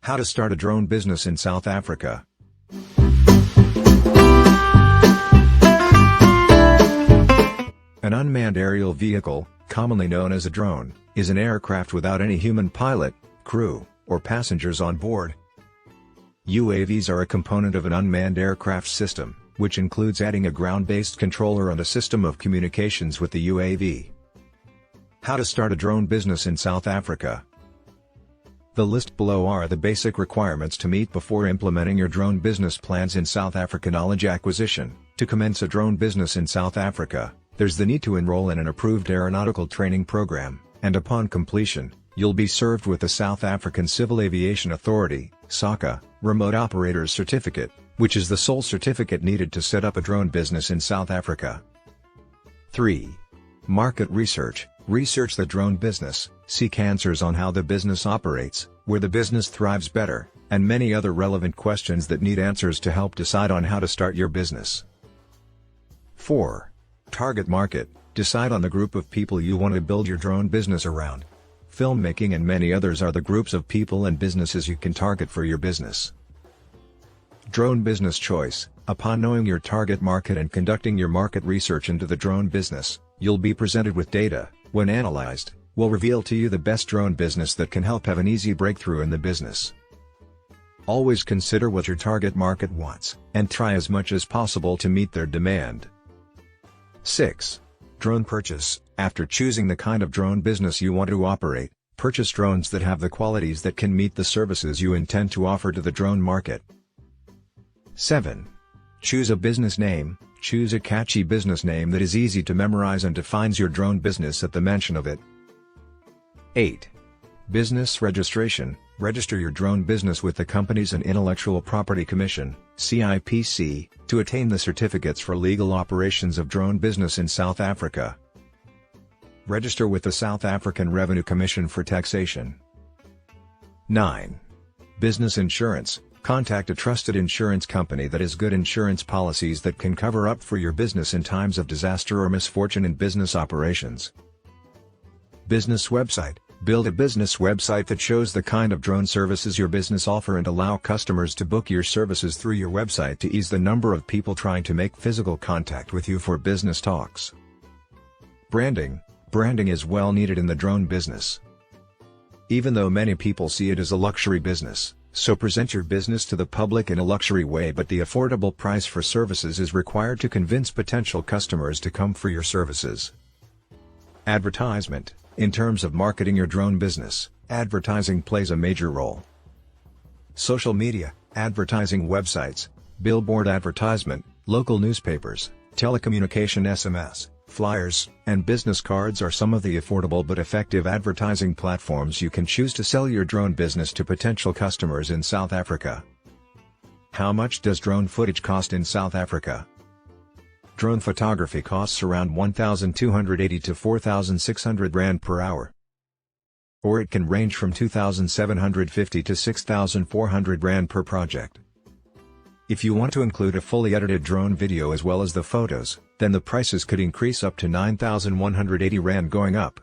How to start a drone business in South Africa. An unmanned aerial vehicle, commonly known as a drone, is an aircraft without any human pilot, crew, or passengers on board. UAVs are a component of an unmanned aircraft system, which includes adding a ground-based controller and a system of communications with the UAV. How to start a drone business in South Africa. The list below are the basic requirements to meet before implementing your drone business plans in South Africa. Knowledge acquisition. To commence a drone business in South Africa, there's the need to enroll in an approved aeronautical training program, and upon completion, you'll be served with the South African Civil Aviation Authority (SACA) Remote Operator's Certificate, which is the sole certificate needed to set up a drone business in South Africa. 3. Market research. Research the drone business, seek answers on how the business operates, where the business thrives better, and many other relevant questions that need answers to help decide on how to start your business. 4. Target market. Decide on the group of people you want to build your drone business around. Filmmaking and many others are the groups of people and businesses you can target for your business. Drone business choice. Upon knowing your target market and conducting your market research into the drone business, you'll be presented with data, when analyzed, will reveal to you the best drone business that can help have an easy breakthrough in the business. Always consider what your target market wants, and try as much as possible to meet their demand. 6. Drone purchase. After choosing the kind of drone business you want to operate, purchase drones that have the qualities that can meet the services you intend to offer to the drone market. 7. Choose a business name. Choose a catchy business name that is easy to memorize and defines your drone business at the mention of it. 8. Business registration. Register your drone business with the Companies and Intellectual Property Commission (CIPC) to attain the certificates for legal operations of drone business in South Africa. Register with the South African Revenue Commission for taxation. 9. Business insurance. Contact a trusted insurance company that has good insurance policies that can cover up for your business in times of disaster or misfortune in business operations. Business website. Build a business website that shows the kind of drone services your business offer and allow customers to book your services through your website to ease the number of people trying to make physical contact with you for business talks. Branding. Branding is well needed in the drone business. Even though many people see it as a luxury business, so present your business to the public in a luxury way, but the affordable price for services is required to convince potential customers to come for your services. Advertisement. In terms of marketing your drone business, advertising plays a major role. Social media, advertising websites, billboard advertisement, local newspapers, telecommunication SMS, flyers, and business cards are some of the affordable but effective advertising platforms you can choose to sell your drone business to potential customers in South Africa. How much does drone footage cost in South Africa? Drone photography costs around 1,280 to 4,600 rand per hour. Or it can range from 2,750 to 6,400 rand per project. If you want to include a fully edited drone video as well as the photos, then the prices could increase up to 9,180 rand going up.